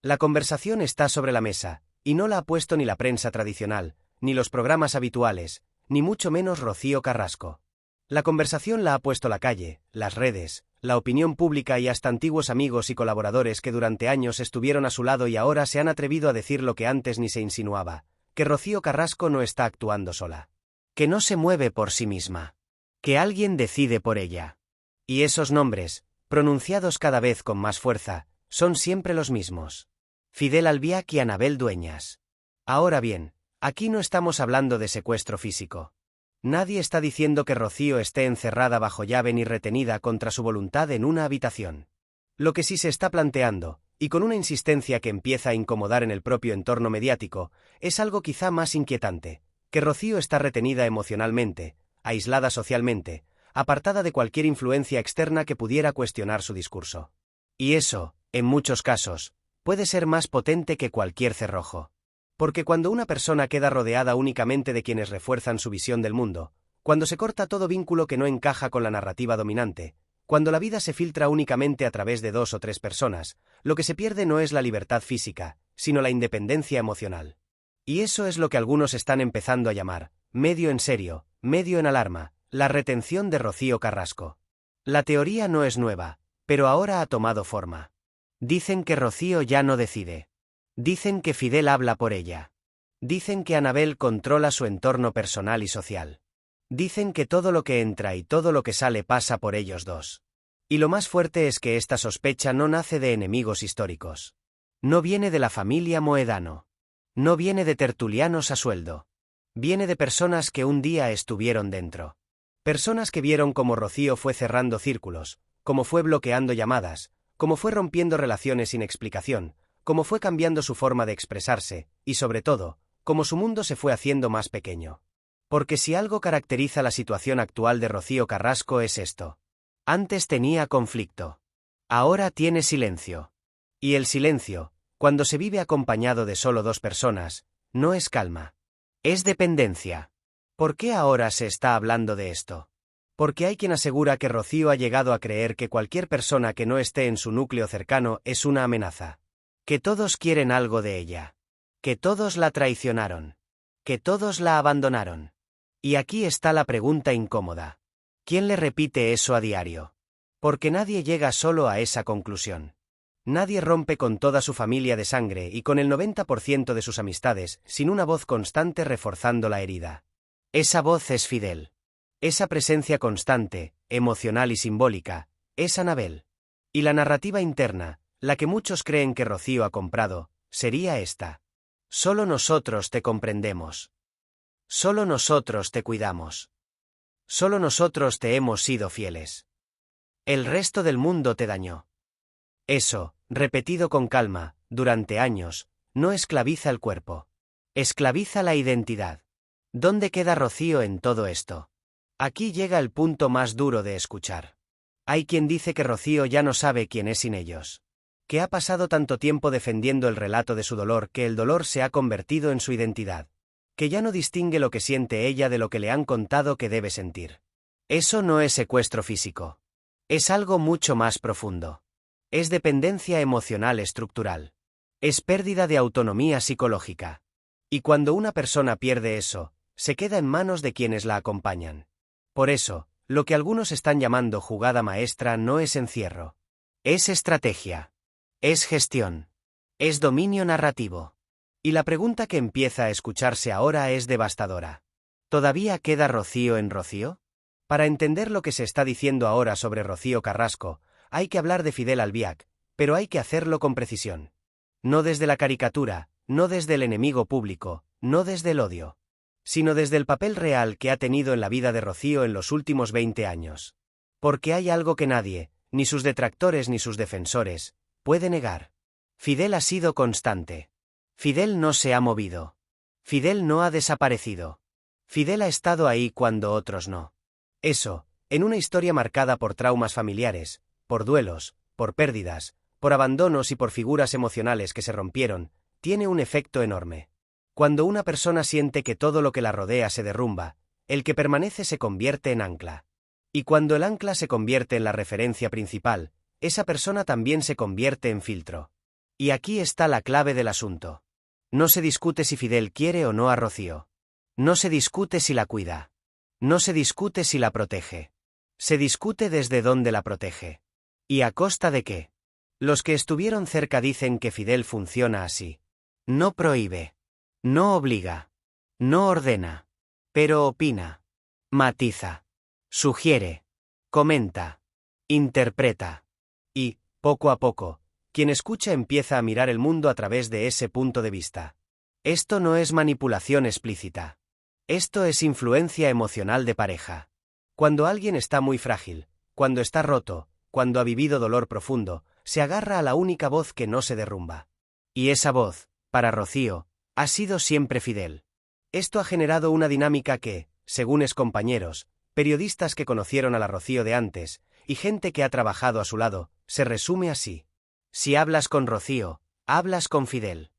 La conversación está sobre la mesa, y no la ha puesto ni la prensa tradicional, ni los programas habituales, ni mucho menos Rocío Carrasco. La conversación la ha puesto la calle, las redes, la opinión pública y hasta antiguos amigos y colaboradores que durante años estuvieron a su lado y ahora se han atrevido a decir lo que antes ni se insinuaba, que Rocío Carrasco no está actuando sola. Que no se mueve por sí misma. Que alguien decide por ella. Y esos nombres, pronunciados cada vez con más fuerza, son siempre los mismos. Fidel Albiac y Anabel Dueñas. Ahora bien, aquí no estamos hablando de secuestro físico. Nadie está diciendo que Rocío esté encerrada bajo llave ni retenida contra su voluntad en una habitación. Lo que sí se está planteando, y con una insistencia que empieza a incomodar en el propio entorno mediático, es algo quizá más inquietante, que Rocío está retenida emocionalmente, aislada socialmente, apartada de cualquier influencia externa que pudiera cuestionar su discurso. Y eso, en muchos casos, puede ser más potente que cualquier cerrojo. Porque cuando una persona queda rodeada únicamente de quienes refuerzan su visión del mundo, cuando se corta todo vínculo que no encaja con la narrativa dominante, cuando la vida se filtra únicamente a través de 2 o 3 personas, lo que se pierde no es la libertad física, sino la independencia emocional. Y eso es lo que algunos están empezando a llamar, medio en serio, medio en alarma, la retención de Rocío Carrasco. La teoría no es nueva, pero ahora ha tomado forma. Dicen que Rocío ya no decide. Dicen que Fidel habla por ella. Dicen que Anabel controla su entorno personal y social. Dicen que todo lo que entra y todo lo que sale pasa por ellos dos. Y lo más fuerte es que esta sospecha no nace de enemigos históricos. No viene de la familia Moedano. No viene de tertulianos a sueldo. Viene de personas que un día estuvieron dentro. Personas que vieron cómo Rocío fue cerrando círculos, cómo fue bloqueando llamadas, cómo fue rompiendo relaciones sin explicación, cómo fue cambiando su forma de expresarse, y sobre todo, cómo su mundo se fue haciendo más pequeño. Porque si algo caracteriza la situación actual de Rocío Carrasco es esto. Antes tenía conflicto. Ahora tiene silencio. Y el silencio, cuando se vive acompañado de solo 2 personas, no es calma. Es dependencia. ¿Por qué ahora se está hablando de esto? Porque hay quien asegura que Rocío ha llegado a creer que cualquier persona que no esté en su núcleo cercano es una amenaza. Que todos quieren algo de ella. Que todos la traicionaron. Que todos la abandonaron. Y aquí está la pregunta incómoda. ¿Quién le repite eso a diario? Porque nadie llega solo a esa conclusión. Nadie rompe con toda su familia de sangre y con el 90% de sus amistades, sin una voz constante reforzando la herida. Esa voz es Fidel. Esa presencia constante, emocional y simbólica, es Anabel. Y la narrativa interna, la que muchos creen que Rocío ha comprado, sería esta. Solo nosotros te comprendemos. Solo nosotros te cuidamos. Solo nosotros te hemos sido fieles. El resto del mundo te dañó. Eso, repetido con calma, durante años, no esclaviza el cuerpo. Esclaviza la identidad. ¿Dónde queda Rocío en todo esto? Aquí llega el punto más duro de escuchar. Hay quien dice que Rocío ya no sabe quién es sin ellos. Que ha pasado tanto tiempo defendiendo el relato de su dolor que el dolor se ha convertido en su identidad. Que ya no distingue lo que siente ella de lo que le han contado que debe sentir. Eso no es secuestro físico. Es algo mucho más profundo. Es dependencia emocional estructural. Es pérdida de autonomía psicológica. Y cuando una persona pierde eso, se queda en manos de quienes la acompañan. Por eso, lo que algunos están llamando jugada maestra no es encierro. Es estrategia. Es gestión. Es dominio narrativo. Y la pregunta que empieza a escucharse ahora es devastadora. ¿Todavía queda Rocío en Rocío? Para entender lo que se está diciendo ahora sobre Rocío Carrasco, hay que hablar de Fidel Albiac, pero hay que hacerlo con precisión. No desde la caricatura, no desde el enemigo público, no desde el odio, sino desde el papel real que ha tenido en la vida de Rocío en los últimos 20 años. Porque hay algo que nadie, ni sus detractores ni sus defensores, puede negar. Fidel ha sido constante. Fidel no se ha movido. Fidel no ha desaparecido. Fidel ha estado ahí cuando otros no. Eso, en una historia marcada por traumas familiares, por duelos, por pérdidas, por abandonos y por figuras emocionales que se rompieron, tiene un efecto enorme. Cuando una persona siente que todo lo que la rodea se derrumba, el que permanece se convierte en ancla. Y cuando el ancla se convierte en la referencia principal, esa persona también se convierte en filtro. Y aquí está la clave del asunto. No se discute si Fidel quiere o no a Rocío. No se discute si la cuida. No se discute si la protege. Se discute desde dónde la protege. ¿Y a costa de qué? Los que estuvieron cerca dicen que Fidel funciona así. No prohíbe. No obliga. No ordena. Pero opina. Matiza. Sugiere. Comenta. Interpreta. Y, poco a poco, quien escucha empieza a mirar el mundo a través de ese punto de vista. Esto no es manipulación explícita. Esto es influencia emocional de pareja. Cuando alguien está muy frágil, cuando está roto, cuando ha vivido dolor profundo, se agarra a la única voz que no se derrumba. Y esa voz, para Rocío, ha sido siempre Fidel. Esto ha generado una dinámica que, según compañeros, periodistas que conocieron a la Rocío de antes, y gente que ha trabajado a su lado, se resume así. Si hablas con Rocío, hablas con Fidel.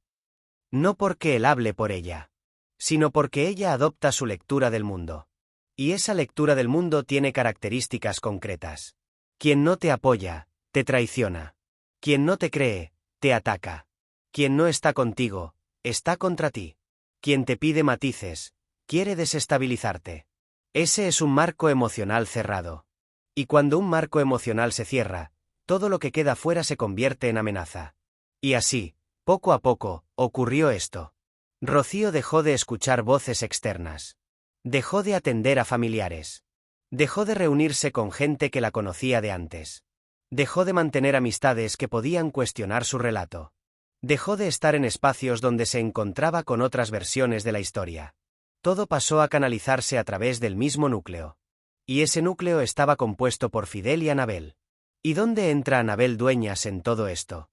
No porque él hable por ella, sino porque ella adopta su lectura del mundo. Y esa lectura del mundo tiene características concretas. Quien no te apoya, te traiciona. Quien no te cree, te ataca. Quien no está contigo, está contra ti. Quien te pide matices, quiere desestabilizarte. Ese es un marco emocional cerrado. Y cuando un marco emocional se cierra, todo lo que queda fuera se convierte en amenaza. Y así, poco a poco, ocurrió esto. Rocío dejó de escuchar voces externas. Dejó de atender a familiares. Dejó de reunirse con gente que la conocía de antes. Dejó de mantener amistades que podían cuestionar su relato. Dejó de estar en espacios donde se encontraba con otras versiones de la historia. Todo pasó a canalizarse a través del mismo núcleo. Y ese núcleo estaba compuesto por Fidel y Anabel. ¿Y dónde entra Anabel Dueñas en todo esto?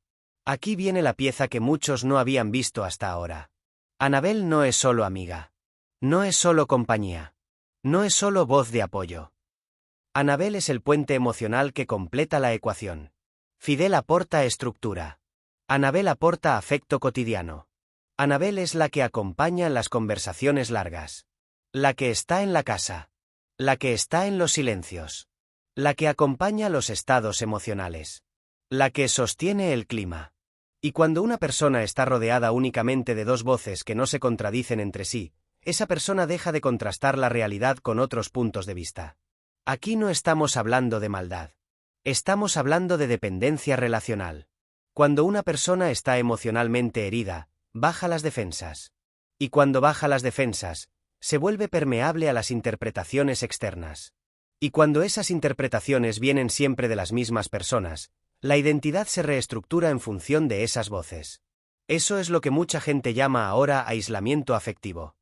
Aquí viene la pieza que muchos no habían visto hasta ahora. Anabel no es solo amiga. No es solo compañía. No es solo voz de apoyo. Anabel es el puente emocional que completa la ecuación. Fidel aporta estructura. Anabel aporta afecto cotidiano. Anabel es la que acompaña en las conversaciones largas. La que está en la casa. La que está en los silencios. La que acompaña los estados emocionales. La que sostiene el clima. Y cuando una persona está rodeada únicamente de dos voces que no se contradicen entre sí, esa persona deja de contrastar la realidad con otros puntos de vista. Aquí no estamos hablando de maldad. Estamos hablando de dependencia relacional. Cuando una persona está emocionalmente herida, baja las defensas. Y cuando baja las defensas, se vuelve permeable a las interpretaciones externas. Y cuando esas interpretaciones vienen siempre de las mismas personas, la identidad se reestructura en función de esas voces. Eso es lo que mucha gente llama ahora aislamiento afectivo.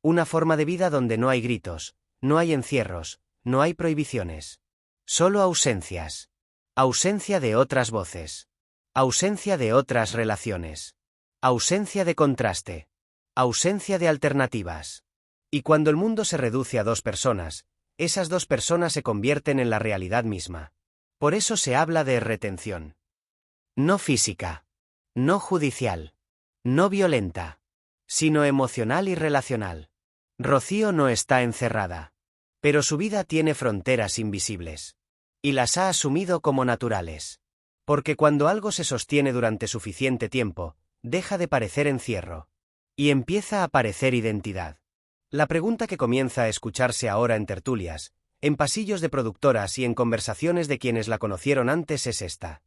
Una forma de vida donde no hay gritos, no hay encierros, no hay prohibiciones. Solo ausencias. Ausencia de otras voces. Ausencia de otras relaciones. Ausencia de contraste. Ausencia de alternativas. Y cuando el mundo se reduce a dos personas, esas dos personas se convierten en la realidad misma. Por eso se habla de retención. No física. No judicial. No violenta. Sino emocional y relacional. Rocío no está encerrada. Pero su vida tiene fronteras invisibles. Y las ha asumido como naturales. Porque cuando algo se sostiene durante suficiente tiempo, deja de parecer encierro. Y empieza a parecer identidad. La pregunta que comienza a escucharse ahora en tertulias, en pasillos de productoras y en conversaciones de quienes la conocieron antes es esta.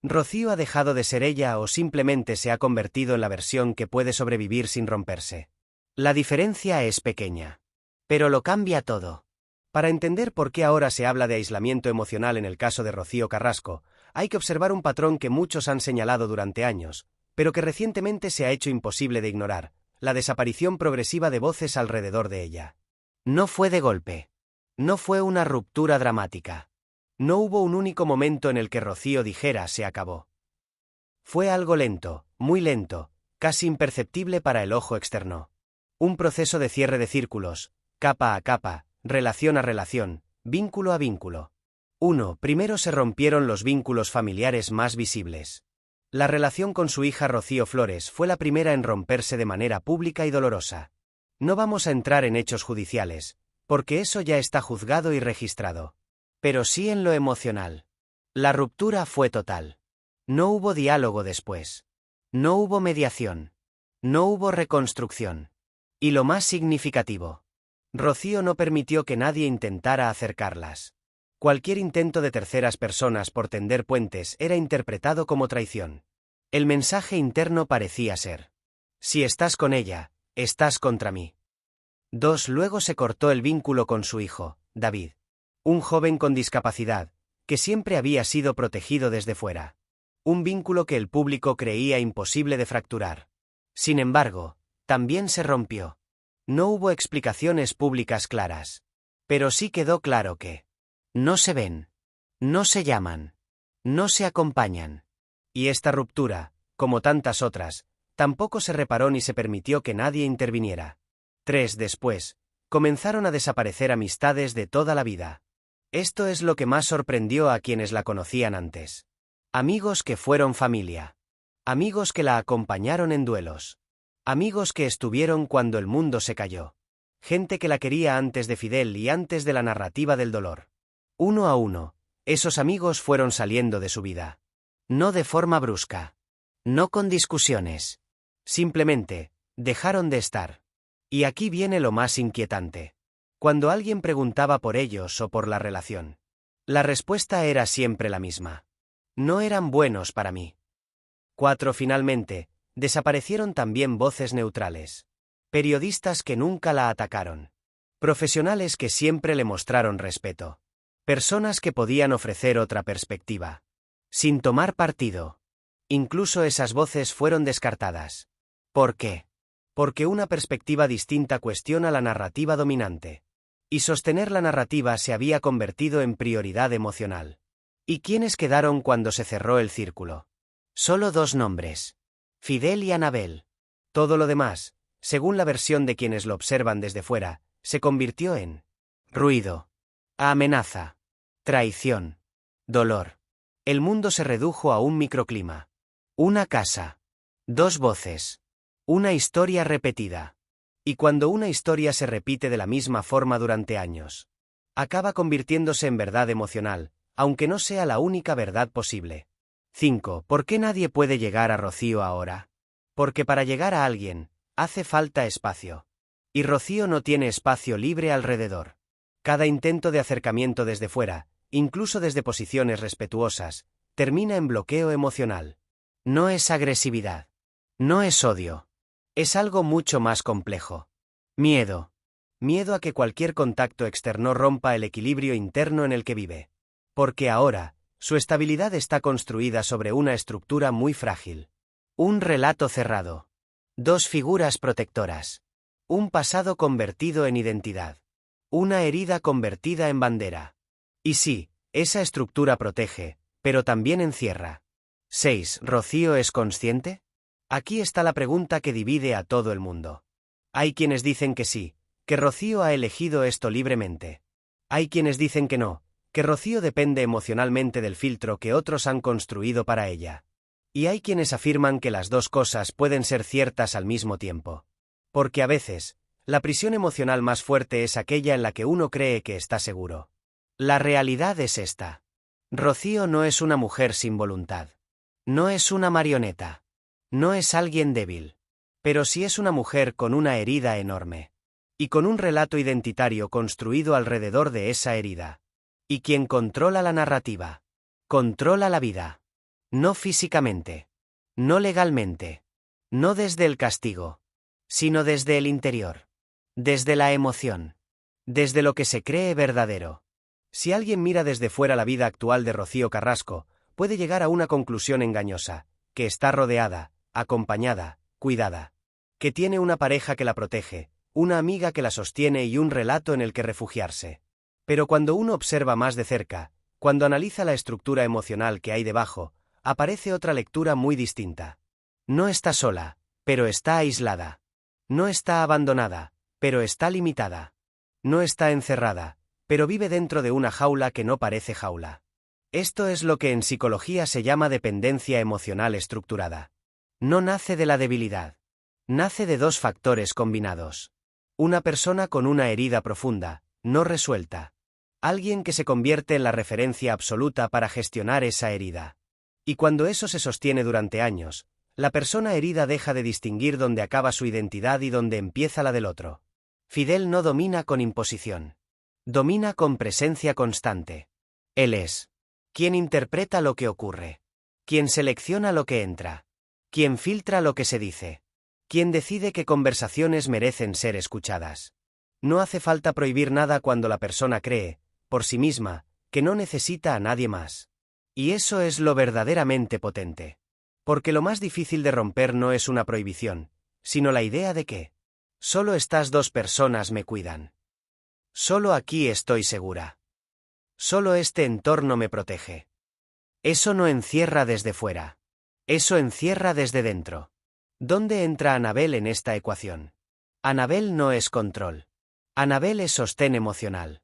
¿Rocío ha dejado de ser ella o simplemente se ha convertido en la versión que puede sobrevivir sin romperse? La diferencia es pequeña. Pero lo cambia todo. Para entender por qué ahora se habla de aislamiento emocional en el caso de Rocío Carrasco, hay que observar un patrón que muchos han señalado durante años, pero que recientemente se ha hecho imposible de ignorar: la desaparición progresiva de voces alrededor de ella. No fue de golpe. No fue una ruptura dramática. No hubo un único momento en el que Rocío dijera se acabó. Fue algo lento, muy lento, casi imperceptible para el ojo externo. Un proceso de cierre de círculos, capa a capa, relación a relación, vínculo a vínculo. Primero se rompieron los vínculos familiares más visibles. La relación con su hija Rocío Flores fue la primera en romperse de manera pública y dolorosa. No vamos a entrar en hechos judiciales, porque eso ya está juzgado y registrado. Pero sí en lo emocional. La ruptura fue total. No hubo diálogo después. No hubo mediación. No hubo reconstrucción. Y lo más significativo, Rocío no permitió que nadie intentara acercarlas. Cualquier intento de terceras personas por tender puentes era interpretado como traición. El mensaje interno parecía ser: si estás con ella, estás contra mí. 2. Luego se cortó el vínculo con su hijo, David. Un joven con discapacidad, que siempre había sido protegido desde fuera. Un vínculo que el público creía imposible de fracturar. Sin embargo, también se rompió. No hubo explicaciones públicas claras. Pero sí quedó claro que no se ven, no se llaman, no se acompañan. Y esta ruptura, como tantas otras, tampoco se reparó ni se permitió que nadie interviniera. 3. Después, comenzaron a desaparecer amistades de toda la vida. Esto es lo que más sorprendió a quienes la conocían antes. Amigos que fueron familia. Amigos que la acompañaron en duelos. Amigos que estuvieron cuando el mundo se cayó. Gente que la quería antes de Fidel y antes de la narrativa del dolor. Uno a uno, esos amigos fueron saliendo de su vida. No de forma brusca. No con discusiones. Simplemente, dejaron de estar. Y aquí viene lo más inquietante. Cuando alguien preguntaba por ellos o por la relación, la respuesta era siempre la misma. No eran buenos para mí. 4. Finalmente, desaparecieron también voces neutrales. Periodistas que nunca la atacaron. Profesionales que siempre le mostraron respeto. Personas que podían ofrecer otra perspectiva. Sin tomar partido. Incluso esas voces fueron descartadas. ¿Por qué? Porque una perspectiva distinta cuestiona la narrativa dominante. Y sostener la narrativa se había convertido en prioridad emocional. ¿Y quiénes quedaron cuando se cerró el círculo? Solo 2 nombres. Fidel y Anabel. Todo lo demás, según la versión de quienes lo observan desde fuera, se convirtió en ruido, amenaza, traición, dolor. El mundo se redujo a un microclima. Una casa. 2 voces. Una historia repetida. Y cuando una historia se repite de la misma forma durante años, acaba convirtiéndose en verdad emocional, aunque no sea la única verdad posible. 5. ¿Por qué nadie puede llegar a Rocío ahora? Porque para llegar a alguien, hace falta espacio. Y Rocío no tiene espacio libre alrededor. Cada intento de acercamiento desde fuera, incluso desde posiciones respetuosas, termina en bloqueo emocional. No es agresividad. No es odio. Es algo mucho más complejo. Miedo. Miedo a que cualquier contacto externo rompa el equilibrio interno en el que vive. Porque ahora, su estabilidad está construida sobre una estructura muy frágil. Un relato cerrado. 2 figuras protectoras. Un pasado convertido en identidad. Una herida convertida en bandera. Y sí, esa estructura protege, pero también encierra. 6. ¿Rocío es consciente? Aquí está la pregunta que divide a todo el mundo. Hay quienes dicen que sí, que Rocío ha elegido esto libremente. Hay quienes dicen que no, que Rocío depende emocionalmente del filtro que otros han construido para ella. Y hay quienes afirman que las 2 cosas pueden ser ciertas al mismo tiempo. Porque a veces, la prisión emocional más fuerte es aquella en la que uno cree que está seguro. La realidad es esta. Rocío no es una mujer sin voluntad. No es una marioneta. No es alguien débil. Pero sí es una mujer con una herida enorme. Y con un relato identitario construido alrededor de esa herida. Y quien controla la narrativa. Controla la vida. No físicamente. No legalmente. No desde el castigo. Sino desde el interior. Desde la emoción. Desde lo que se cree verdadero. Si alguien mira desde fuera la vida actual de Rocío Carrasco, puede llegar a una conclusión engañosa, que está rodeada, acompañada, cuidada. Que tiene una pareja que la protege, una amiga que la sostiene y un relato en el que refugiarse. Pero cuando uno observa más de cerca, cuando analiza la estructura emocional que hay debajo, aparece otra lectura muy distinta. No está sola, pero está aislada. No está abandonada, pero está limitada. No está encerrada, pero vive dentro de una jaula que no parece jaula. Esto es lo que en psicología se llama dependencia emocional estructurada. No nace de la debilidad. Nace de 2 factores combinados. Una persona con una herida profunda, no resuelta. Alguien que se convierte en la referencia absoluta para gestionar esa herida. Y cuando eso se sostiene durante años, La persona herida deja de distinguir dónde acaba su identidad y dónde empieza la del otro. Fidel no domina con imposición. Domina con presencia constante. Él es quien interpreta lo que ocurre. Quien selecciona lo que entra. Quien filtra lo que se dice. Quien decide qué conversaciones merecen ser escuchadas. No hace falta prohibir nada cuando la persona cree, por sí misma, que no necesita a nadie más. Y eso es lo verdaderamente potente. Porque lo más difícil de romper no es una prohibición, sino la idea de que solo estas dos personas me cuidan. Solo aquí estoy segura. Solo este entorno me protege. Eso no encierra desde fuera. Eso encierra desde dentro. ¿Dónde entra Anabel en esta ecuación? Anabel no es control. Anabel es sostén emocional.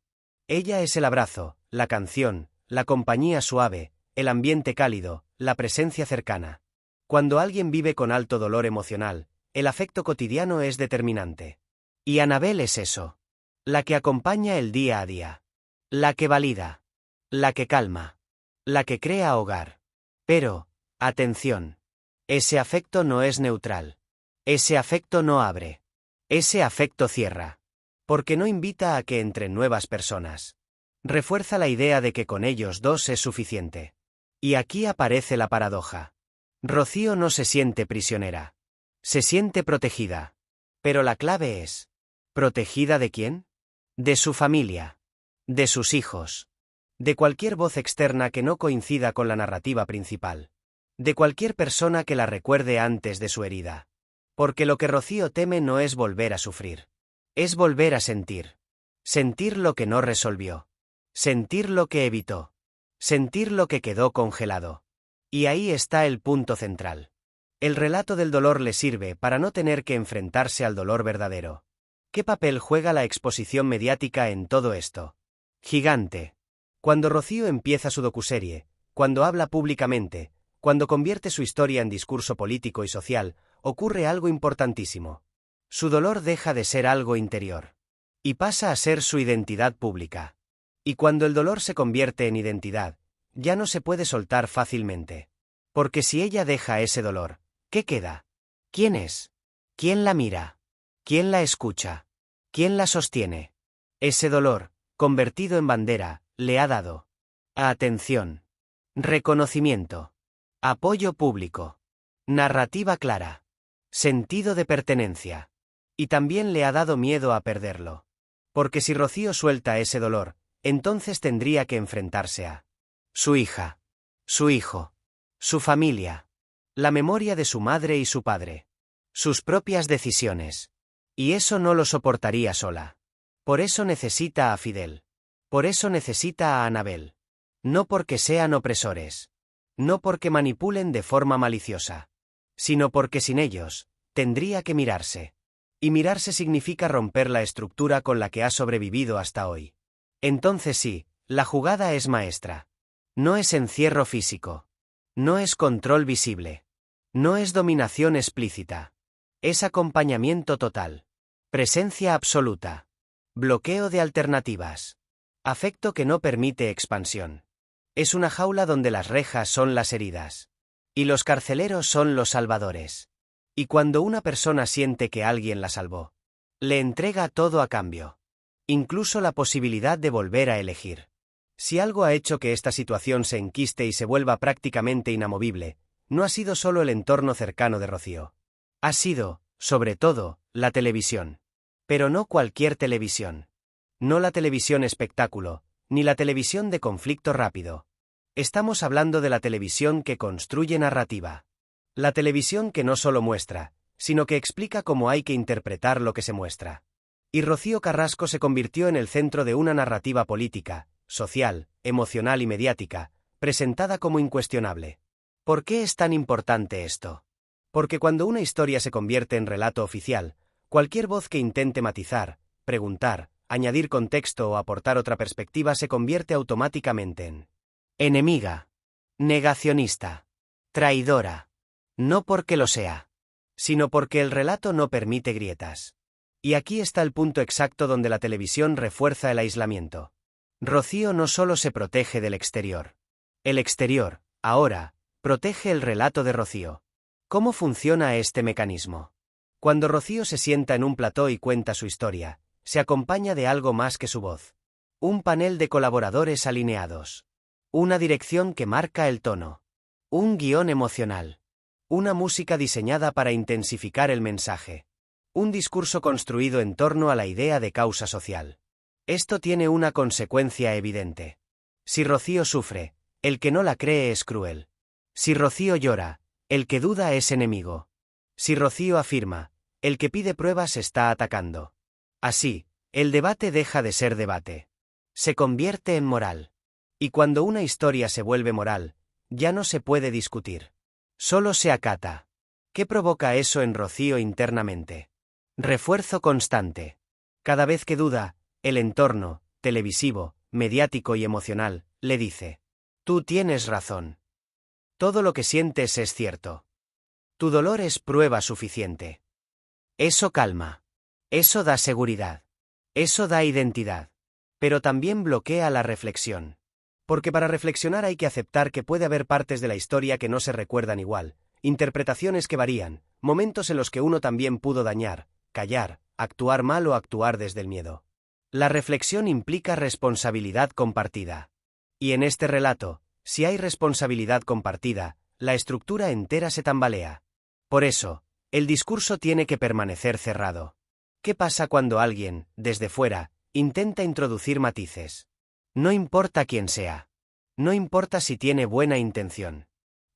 Ella es el abrazo, la canción, la compañía suave, el ambiente cálido, la presencia cercana. Cuando alguien vive con alto dolor emocional, el afecto cotidiano es determinante. Y Anabel es eso. La que acompaña el día a día. La que valida. La que calma. La que crea hogar. Pero, atención. Ese afecto no es neutral. Ese afecto no abre. Ese afecto cierra. Porque no invita a que entren nuevas personas. Refuerza la idea de que con ellos dos es suficiente. Y aquí aparece la paradoja. Rocío no se siente prisionera. Se siente protegida. Pero la clave es: ¿protegida de quién? De su familia. De sus hijos. De cualquier voz externa que no coincida con la narrativa principal. De cualquier persona que la recuerde antes de su herida. Porque lo que Rocío teme no es volver a sufrir. Es volver a sentir. Sentir lo que no resolvió. Sentir lo que evitó. Sentir lo que quedó congelado. Y ahí está el punto central. El relato del dolor le sirve para no tener que enfrentarse al dolor verdadero. ¿Qué papel juega la exposición mediática en todo esto? Gigante. Cuando Rocío empieza su docuserie, cuando habla públicamente, cuando convierte su historia en discurso político y social, ocurre algo importantísimo. Su dolor deja de ser algo interior. Y pasa a ser su identidad pública. Y cuando el dolor se convierte en identidad, ya no se puede soltar fácilmente. Porque si ella deja ese dolor, ¿qué queda? ¿Quién es? ¿Quién la mira? ¿Quién la escucha? ¿Quién la sostiene? Ese dolor, convertido en bandera, le ha dado atención, reconocimiento, apoyo público, narrativa clara, sentido de pertenencia. Y también le ha dado miedo a perderlo. Porque si Rocío suelta ese dolor, entonces tendría que enfrentarse a su hija, su hijo, su familia, la memoria de su madre y su padre, sus propias decisiones. Y eso no lo soportaría sola. Por eso necesita a Fidel. Por eso necesita a Anabel. No porque sean opresores. No porque manipulen de forma maliciosa. Sino porque sin ellos, tendría que mirarse. Y mirarse significa romper la estructura con la que ha sobrevivido hasta hoy. Entonces sí, la jugada es maestra. No es encierro físico. No es control visible. No es dominación explícita. Es acompañamiento total. Presencia absoluta. Bloqueo de alternativas. Afecto que no permite expansión. Es una jaula donde las rejas son las heridas. Y los carceleros son los salvadores. Y cuando una persona siente que alguien la salvó, le entrega todo a cambio. Incluso la posibilidad de volver a elegir. Si algo ha hecho que esta situación se enquiste y se vuelva prácticamente inamovible, no ha sido solo el entorno cercano de Rocío. Ha sido, sobre todo, la televisión. Pero no cualquier televisión. No la televisión espectáculo, ni la televisión de conflicto rápido. Estamos hablando de la televisión que construye narrativa. La televisión que no solo muestra, sino que explica cómo hay que interpretar lo que se muestra. Y Rocío Carrasco se convirtió en el centro de una narrativa política, social, emocional y mediática, presentada como incuestionable. ¿Por qué es tan importante esto? Porque cuando una historia se convierte en relato oficial, cualquier voz que intente matizar, preguntar, añadir contexto o aportar otra perspectiva se convierte automáticamente en enemiga, negacionista, traidora. No porque lo sea, sino porque el relato no permite grietas. Y aquí está el punto exacto donde la televisión refuerza el aislamiento. Rocío no solo se protege del exterior. El exterior, ahora, protege el relato de Rocío. ¿Cómo funciona este mecanismo? Cuando Rocío se sienta en un plató y cuenta su historia, se acompaña de algo más que su voz. Un panel de colaboradores alineados. Una dirección que marca el tono. Un guión emocional. Una música diseñada para intensificar el mensaje. Un discurso construido en torno a la idea de causa social. Esto tiene una consecuencia evidente. Si Rocío sufre, el que no la cree es cruel. Si Rocío llora, el que duda es enemigo. Si Rocío afirma, el que pide pruebas está atacando. Así, el debate deja de ser debate. Se convierte en moral. Y cuando una historia se vuelve moral, ya no se puede discutir. Solo se acata. ¿Qué provoca eso en Rocío internamente? Refuerzo constante. Cada vez que duda, el entorno, televisivo, mediático y emocional, le dice: tú tienes razón. Todo lo que sientes es cierto. Tu dolor es prueba suficiente. Eso calma. Eso da seguridad. Eso da identidad. Pero también bloquea la reflexión. Porque para reflexionar hay que aceptar que puede haber partes de la historia que no se recuerdan igual, interpretaciones que varían, momentos en los que uno también pudo dañar, callar, actuar mal o actuar desde el miedo. La reflexión implica responsabilidad compartida. Y en este relato, si hay responsabilidad compartida, la estructura entera se tambalea. Por eso, el discurso tiene que permanecer cerrado. ¿Qué pasa cuando alguien, desde fuera, intenta introducir matices? No importa quién sea. No importa si tiene buena intención.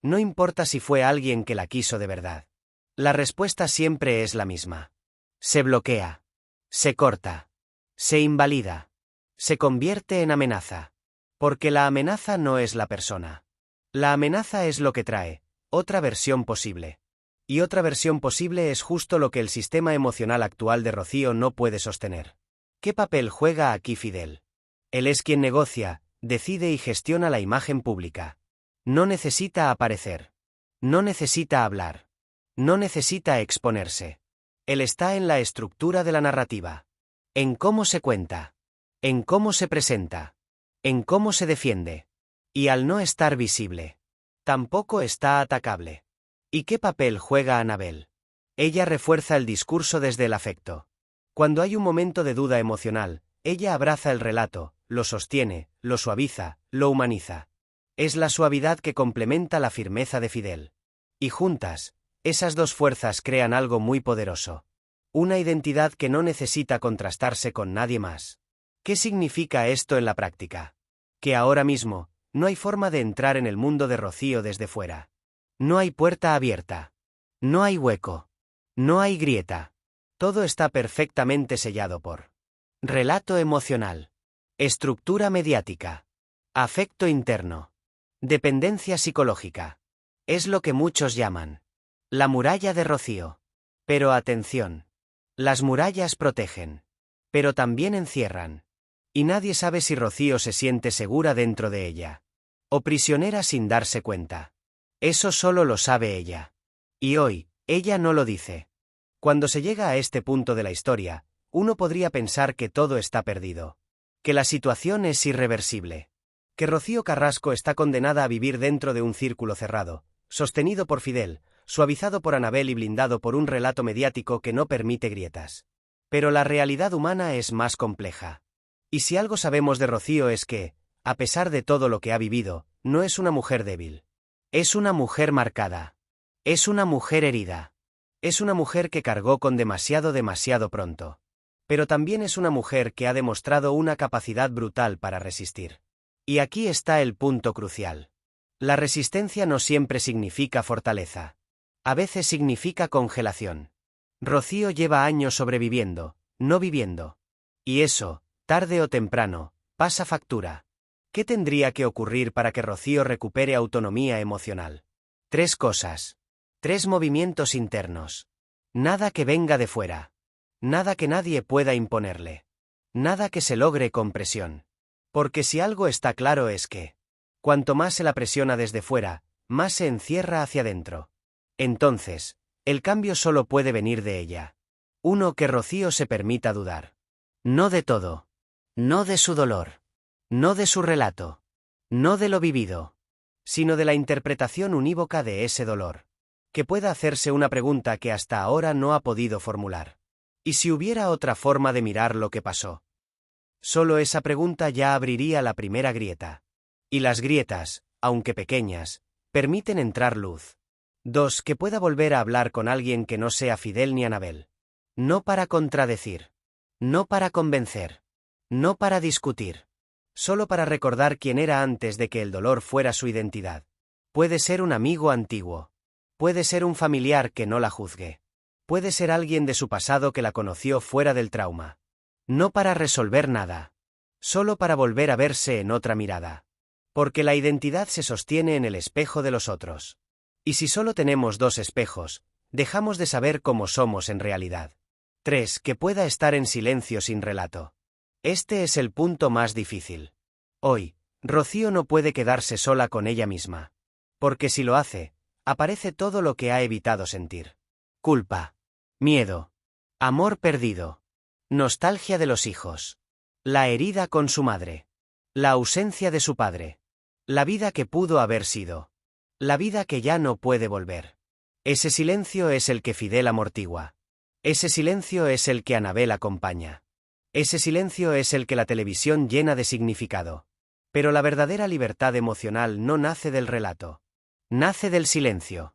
No importa si fue alguien que la quiso de verdad. La respuesta siempre es la misma. Se bloquea. Se corta. Se invalida. Se convierte en amenaza. Porque la amenaza no es la persona. La amenaza es lo que trae, otra versión posible. Y otra versión posible es justo lo que el sistema emocional actual de Rocío no puede sostener. ¿Qué papel juega aquí Fidel? Él es quien negocia, decide y gestiona la imagen pública. No necesita aparecer. No necesita hablar. No necesita exponerse. Él está en la estructura de la narrativa. En cómo se cuenta. En cómo se presenta. En cómo se defiende. Y al no estar visible, tampoco está atacable. ¿Y qué papel juega Anabel? Ella refuerza el discurso desde el afecto. Cuando hay un momento de duda emocional, ella abraza el relato, lo sostiene, lo suaviza, lo humaniza. Es la suavidad que complementa la firmeza de Fidel. Y juntas, esas dos fuerzas crean algo muy poderoso. Una identidad que no necesita contrastarse con nadie más. ¿Qué significa esto en la práctica? Que ahora mismo, no hay forma de entrar en el mundo de Rocío desde fuera. No hay puerta abierta. No hay hueco. No hay grieta. Todo está perfectamente sellado por relato emocional, estructura mediática, afecto interno, dependencia psicológica. Es lo que muchos llaman la muralla de Rocío. Pero atención. Las murallas protegen. Pero también encierran. Y nadie sabe si Rocío se siente segura dentro de ella. O prisionera sin darse cuenta. Eso solo lo sabe ella. Y hoy, ella no lo dice. Cuando se llega a este punto de la historia, uno podría pensar que todo está perdido. Que la situación es irreversible. Que Rocío Carrasco está condenada a vivir dentro de un círculo cerrado, sostenido por Fidel, suavizado por Anabel y blindado por un relato mediático que no permite grietas. Pero la realidad humana es más compleja. Y si algo sabemos de Rocío es que, a pesar de todo lo que ha vivido, no es una mujer débil. Es una mujer marcada. Es una mujer herida. Es una mujer que cargó con demasiado pronto. Pero también es una mujer que ha demostrado una capacidad brutal para resistir. Y aquí está el punto crucial. La resistencia no siempre significa fortaleza. A veces significa congelación. Rocío lleva años sobreviviendo, no viviendo. Y eso, tarde o temprano, pasa factura. ¿Qué tendría que ocurrir para que Rocío recupere autonomía emocional? 3 cosas. 3 movimientos internos. Nada que venga de fuera. Nada que nadie pueda imponerle. Nada que se logre con presión. Porque si algo está claro es que, cuanto más se la presiona desde fuera, más se encierra hacia adentro. Entonces, el cambio solo puede venir de ella. 1. Que Rocío se permita dudar. No de todo. No de su dolor. No de su relato. No de lo vivido. Sino de la interpretación unívoca de ese dolor. Que pueda hacerse una pregunta que hasta ahora no ha podido formular. ¿Y si hubiera otra forma de mirar lo que pasó? Solo esa pregunta ya abriría la primera grieta. Y las grietas, aunque pequeñas, permiten entrar luz. 2. Que pueda volver a hablar con alguien que no sea Fidel ni Anabel. No para contradecir. No para convencer. No para discutir. Solo para recordar quién era antes de que el dolor fuera su identidad. Puede ser un amigo antiguo. Puede ser un familiar que no la juzgue. Puede ser alguien de su pasado que la conoció fuera del trauma. No para resolver nada. Solo para volver a verse en otra mirada. Porque la identidad se sostiene en el espejo de los otros. Y si solo tenemos 2 espejos, dejamos de saber cómo somos en realidad. 3. Que pueda estar en silencio sin relato. Este es el punto más difícil. Hoy, Rocío no puede quedarse sola con ella misma. Porque si lo hace, aparece todo lo que ha evitado sentir. Culpa. Miedo. Amor perdido. Nostalgia de los hijos. La herida con su madre. La ausencia de su padre. La vida que pudo haber sido. La vida que ya no puede volver. Ese silencio es el que Fidel amortigua. Ese silencio es el que Anabel acompaña. Ese silencio es el que la televisión llena de significado. Pero la verdadera libertad emocional no nace del relato. Nace del silencio.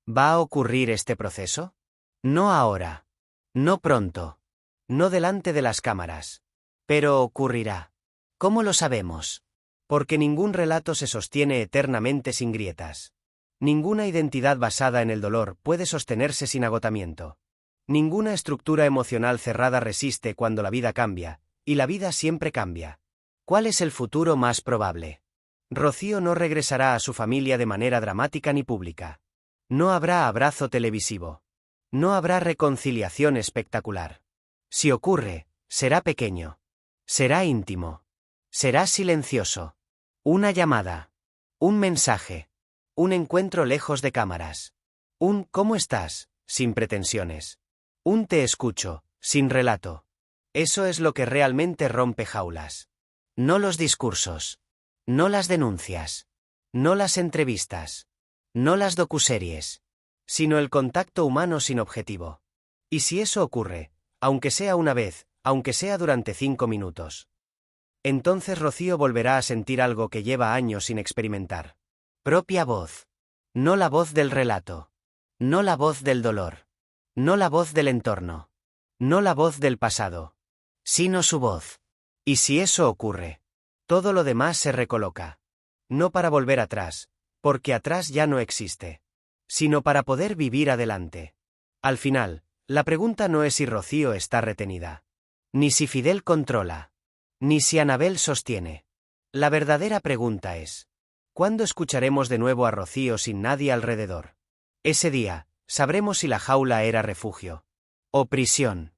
¿Va a ocurrir este proceso? No ahora. No pronto. No delante de las cámaras. Pero ocurrirá. ¿Cómo lo sabemos? Porque ningún relato se sostiene eternamente sin grietas. Ninguna identidad basada en el dolor puede sostenerse sin agotamiento. Ninguna estructura emocional cerrada resiste cuando la vida cambia, y la vida siempre cambia. ¿Cuál es el futuro más probable? Rocío no regresará a su familia de manera dramática ni pública. No habrá abrazo televisivo. No habrá reconciliación espectacular. Si ocurre, será pequeño. Será íntimo. Será silencioso. Una llamada. Un mensaje. Un encuentro lejos de cámaras. Un ¿cómo estás? Sin pretensiones. Un te escucho, sin relato. Eso es lo que realmente rompe jaulas. No los discursos. No las denuncias. No las entrevistas. No las docuseries. Sino el contacto humano sin objetivo. Y si eso ocurre, aunque sea una vez, aunque sea durante 5 minutos. Entonces Rocío volverá a sentir algo que lleva años sin experimentar. Propia voz. No la voz del relato. No la voz del dolor. No la voz del entorno. No la voz del pasado. Sino su voz. Y si eso ocurre, todo lo demás se recoloca. No para volver atrás, porque atrás ya no existe. Sino para poder vivir adelante. Al final, la pregunta no es si Rocío está retenida. Ni si Fidel controla. Ni si Anabel sostiene. La verdadera pregunta es: ¿cuándo escucharemos de nuevo a Rocío sin nadie alrededor? Ese día, sabremos si la jaula era refugio o prisión.